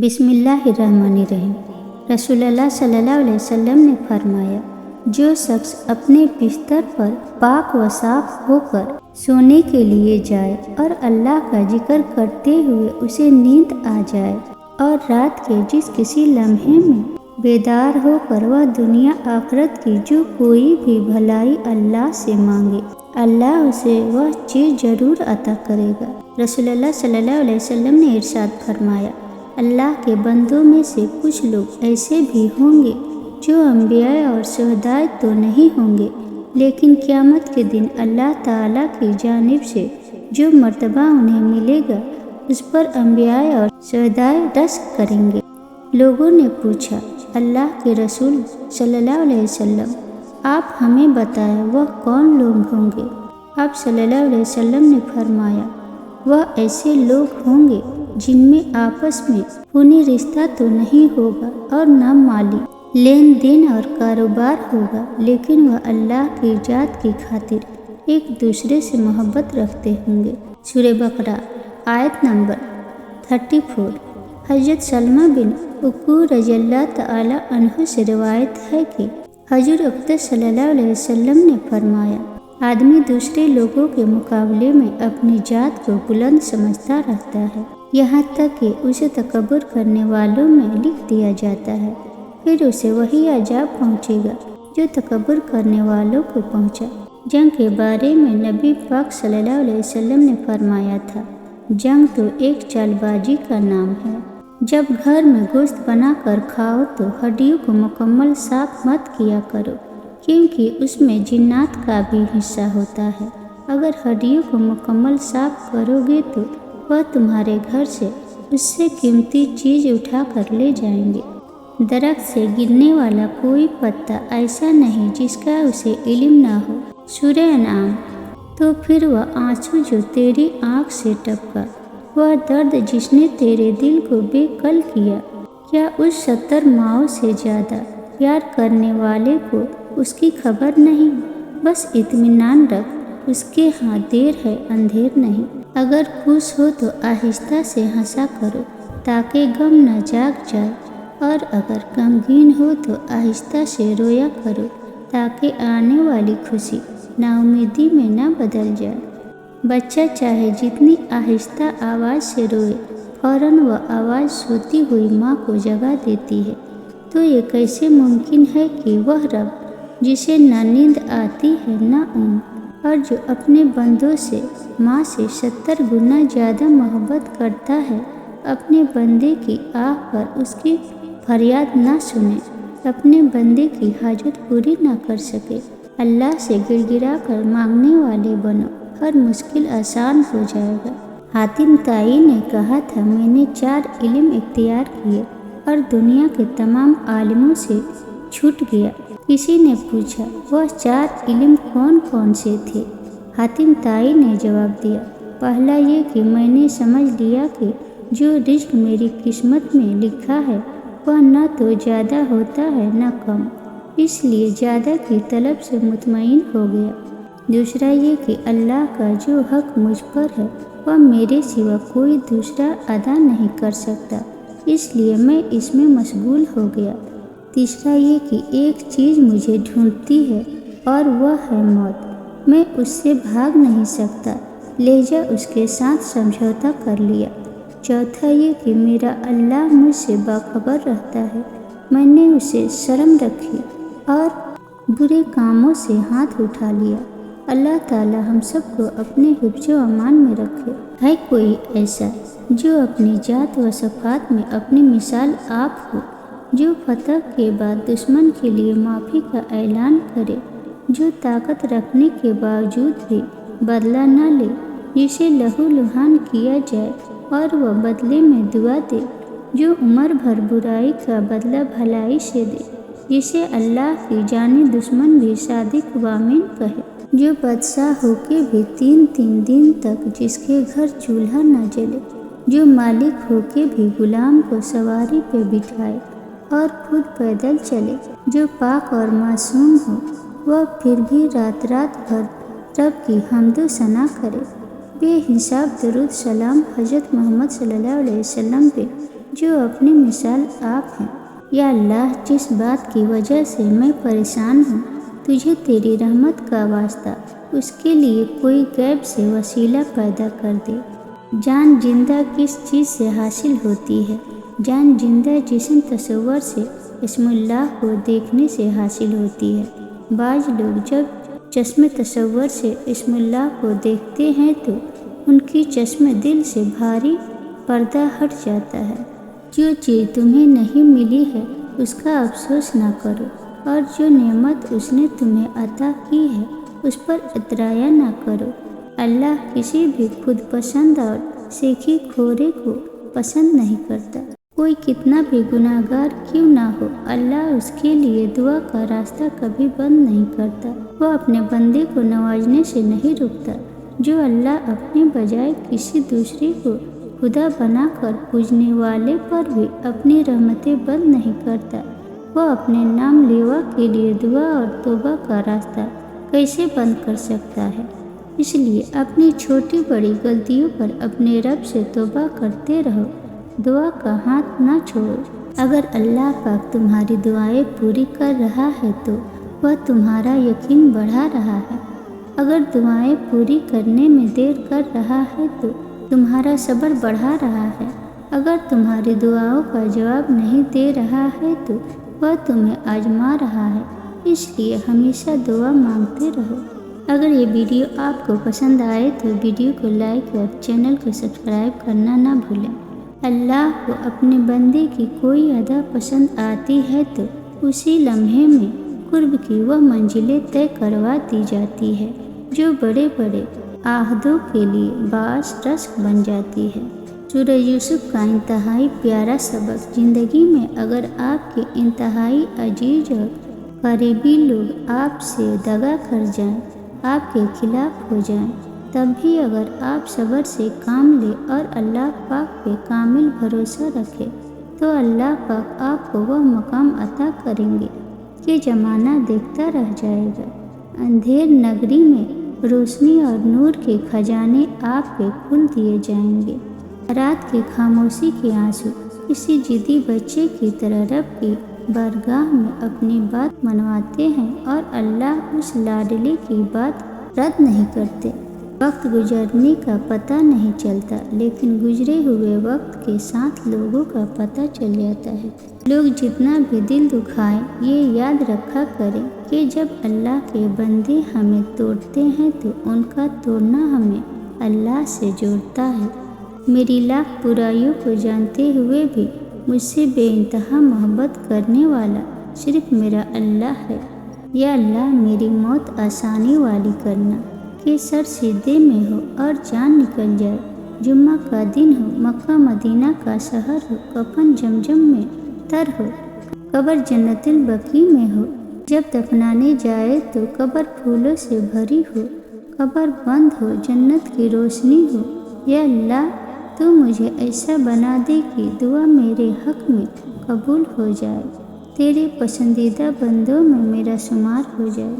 बिस्मिल्लाहिर्रहमानिर्रहीम। रसूलुल्लाह सल्लल्लाहु अलैहि वसल्लम ने फरमाया, जो शख्स अपने बिस्तर पर पाक व साफ होकर सोने के लिए जाए और अल्लाह का जिक्र करते हुए उसे नींद आ जाए और रात के जिस किसी लम्हे में बेदार होकर वह दुनिया आखिरत की जो कोई भी भलाई अल्लाह से मांगे, अल्लाह उसे वह चीज़ जरूर अता करेगा। रसूलुल्लाह सल्लल्लाहु अलैहि वसल्लम ने इरशाद फरमाया, अल्लाह के बंदों में से कुछ लोग ऐसे भी होंगे जो अंबिया और शहदाए तो नहीं होंगे, लेकिन क़यामत के दिन अल्लाह ताला की जानिब से जो मर्तबा उन्हें मिलेगा उस पर अंबिया और शहदाए रस्क करेंगे। लोगों ने पूछा, अल्लाह के रसूल सल्लल्लाहु अलैहि वसल्लम, आप हमें बताएं वह कौन लोग होंगे? आप सल्लल्लाहु अलैहि वसल्लम ने फरमाया, वह ऐसे लोग होंगे जिनमें आपस में खूनी रिश्ता तो नहीं होगा और न माली लेन देन और कारोबार होगा, लेकिन वह अल्लाह की जात की खातिर एक दूसरे से मोहब्बत रखते होंगे। सूरह बकरा आयत नंबर 34। हज़रत सलमा बिन उकू रज़ियल्लाहु तआला अन्हु से रिवायत है कि हजूर अक़दस सल्लल्लाहु अलैहि वसल्लम ने फरमाया, आदमी दूसरे लोगों के मुकाबले में अपनी जात को बुलंद समझता रहता है, यहाँ तक कि उसे तकब्बुर करने वालों में लिख दिया जाता है। फिर उसे वही अजाब पहुँचेगा जो तकब्बुर करने वालों को पहुँचा। जंग के बारे में नबी पाक सल्लल्लाहु अलैहि वसल्लम ने फरमाया था, जंग तो एक चालबाजी का नाम है। जब घर में गोश्त बना कर खाओ तो हड्डियों को मुकम्मल साफ मत किया करो, क्योंकि उसमें जिन्नात का भी हिस्सा होता है। अगर हड्डियों को मुकम्मल साफ करोगे तो वह तुम्हारे घर से उससे कीमती चीज़ उठा कर ले जाएंगे। दरख्त से गिरने वाला कोई पत्ता ऐसा नहीं जिसका उसे इल्म ना हो। सूरह अनआम। तो फिर वह आंसू जो तेरी आँख से टपका, वह दर्द जिसने तेरे दिल को बेकल किया, क्या उस 70 माओं से ज़्यादा प्यार करने वाले को उसकी खबर नहीं? बस इत्मीनान रख, उसके हाथ देर है अंधेर नहीं। अगर खुश हो तो आहिस्ता से हंसा करो ताकि गम न जाग जाए, और अगर गमगीन हो तो आहिस्ता से रोया करो ताकि आने वाली खुशी नाउमीदी में न बदल जाए। बच्चा चाहे जितनी आहिस्ता आवाज़ से रोए, फौरन वह आवाज़ सोती हुई माँ को जगा देती है। तो ये कैसे मुमकिन है कि वह रब जिसे न नींद आती है न ऊँघ, और जो अपने बंदों से माँ से 70 गुना ज़्यादा मोहब्बत करता है, अपने बंदे की आह पर उसकी फरियाद ना सुने, अपने बंदे की हाजत पूरी ना कर सके। अल्लाह से गिड़गिड़ा कर मांगने वाले बनो, हर मुश्किल आसान हो जाएगा। हातिम ताई ने कहा था, मैंने 4 इल्म इख्तियार किए और दुनिया के तमाम आलिमों से छूट गया। किसी ने पूछा, वह 4 इल्म कौन कौन से थे? हातिम ताई ने जवाब दिया, पहला ये कि मैंने समझ लिया कि जो रिज़्क मेरी किस्मत में लिखा है वह न तो ज़्यादा होता है न कम, इसलिए ज़्यादा की तलब से मुतमईन हो गया। दूसरा ये कि अल्लाह का जो हक मुझ पर है वह मेरे सिवा कोई दूसरा अदा नहीं कर सकता, इसलिए मैं इसमें मशगूल हो गया। तीसरा ये कि एक चीज़ मुझे ढूंढती है और वह है मौत, मैं उससे भाग नहीं सकता, लिहाजा उसके साथ समझौता कर लिया। चौथा ये कि मेरा अल्लाह मुझसे बाखबर रहता है, मैंने उसे शर्म रखी और बुरे कामों से हाथ उठा लिया। अल्लाह ताला हम सबको अपने हिफ्ज़ व अमान में रखे। है कोई ऐसा जो अपनी जात व सफ़ात में अपनी मिसाल आप हो, जो फतह के बाद दुश्मन के लिए माफ़ी का ऐलान करे, जो ताकत रखने के बावजूद भी बदला न ले, जिसे लहू लुहान किया जाए और वह बदले में दुआ दे, जो उम्र भर बुराई का बदला भलाई से दे, जिसे अल्लाह की जाने दुश्मन भी सादिक वामिन कहे, जो बादशाह होके भी 3-3 दिन तक जिसके घर चूल्हा न जले, जो मालिक होके भी गुलाम को सवारी पे बिठाए और खुद पैदल चले, जो पाक और मासूम हो वह फिर भी रात रात भर रब की हम्दो सना करे। बेहिसाब दरूद सलाम हज़रत मोहम्मद सल्लल्लाहु अलैहि वसल्लम पे جو اپنی مثال آپ ہیں۔ یا اللہ، جس بات کی وجہ سے میں پریشان ہوں، تجھے تیری رحمت کا واسطہ اس کے لیے کوئی غیب سے وسیلہ پیدا کر دے۔ جان زندہ کس چیز سے حاصل ہوتی ہے؟ جان زندہ جسم تصور سے اسم اللہ کو دیکھنے سے حاصل ہوتی ہے۔ بعض لوگ جب چشم تصور سے اسم اللہ کو دیکھتے ہیں تو ان کی چشم دل سے بھاری پردہ ہٹ جاتا ہے۔ جو چیز تمہیں نہیں ملی ہے اس کا افسوس نہ کرو، اور جو نعمت اس نے تمہیں عطا کی ہے اس پر اترایا نہ کرو۔ اللہ کسی بھی خود پسند اور سیکھی کھورے کو پسند نہیں کرتا۔ کوئی کتنا بھی گناہ گار کیوں نہ ہو، اللہ اس کے لیے دعا کا راستہ کبھی بند نہیں کرتا۔ وہ اپنے بندے کو نوازنے سے نہیں رکتا۔ جو اللہ اپنے بجائے کسی دوسرے کو خدا بنا کر پوجنے والے پر بھی اپنی رحمتیں بند نہیں کرتا، وہ اپنے نام لیوا کے لیے دعا اور توبہ کا راستہ کیسے بند کر سکتا ہے؟ اس لیے اپنی چھوٹی بڑی غلطیوں پر اپنے رب سے توبہ کرتے رہو، دعا کا ہاتھ نہ چھوڑو۔ اگر اللہ پاک تمہاری دعائیں پوری کر رہا ہے تو وہ تمہارا یقین بڑھا رہا ہے۔ اگر دعائیں پوری کرنے میں دیر کر رہا ہے تو تمہارا صبر بڑھا رہا ہے۔ اگر تمہاری دعاؤں کا جواب نہیں دے رہا ہے تو وہ تمہیں آزما رہا ہے۔ اس لیے ہمیشہ دعا مانگتے رہو۔ اگر یہ ویڈیو آپ کو پسند آئے تو ویڈیو کو لائک اور چینل کو سبسکرائب کرنا نہ بھولیں۔ اللہ کو اپنے بندے کی کوئی ادا پسند آتی ہے تو اسی لمحے میں قرب کی وہ منزلیں طے کروا دی جاتی ہے جو بڑے بڑے عہدوں کے لیے باعث رشک بن جاتی ہے۔ سورہ یوسف کا انتہائی پیارا سبق۔ زندگی میں اگر آپ کے انتہائی عزیز اور قریبی لوگ آپ سے دغا کر جائیں، آپ کے خلاف ہو جائیں، تب بھی اگر آپ صبر سے کام لیں اور اللہ پاک پہ کامل بھروسہ رکھیں تو اللہ پاک آپ کو وہ مقام عطا کریں گے کہ زمانہ دیکھتا رہ جائے گا۔ اندھیر نگری میں روشنی اور نور کے خزانے آپ پہ کھول دیے جائیں گے۔ رات کے خاموشی کے آنسو کسی ضدی بچے کی طرح رب کی بارگاہ میں اپنی بات منواتے ہیں اور اللہ اس لاڈلے کی بات رد نہیں کرتے۔ وقت گزرنے کا پتہ نہیں چلتا، لیکن گزرے ہوئے وقت کے ساتھ لوگوں کا پتہ چل جاتا ہے۔ لوگ جتنا بھی دل دکھائیں، یہ یاد رکھا کریں کہ جب اللہ کے بندے ہمیں توڑتے ہیں تو ان کا توڑنا ہمیں اللہ سے جوڑتا ہے۔ میری لاکھ برائیوں کو جانتے ہوئے بھی مجھ سے بے انتہا محبت کرنے والا صرف میرا اللہ ہے۔ یا اللہ، میری موت آسانی والی کرنا کہ سر سیدھے میں ہو اور جان نکل جائے۔ جمعہ کا دن ہو، مکہ مدینہ کا شہر ہو، کفن زمزم میں تر ہو، قبر جنت البقیع میں ہو۔ جب دفنانے جائے تو قبر پھولوں سے بھری ہو، قبر بند ہو، جنت کی روشنی ہو۔ یا اللہ، تو مجھے ایسا بنا دے کہ دعا میرے حق میں قبول ہو جائے، تیرے پسندیدہ بندوں میں میرا شمار ہو جائے۔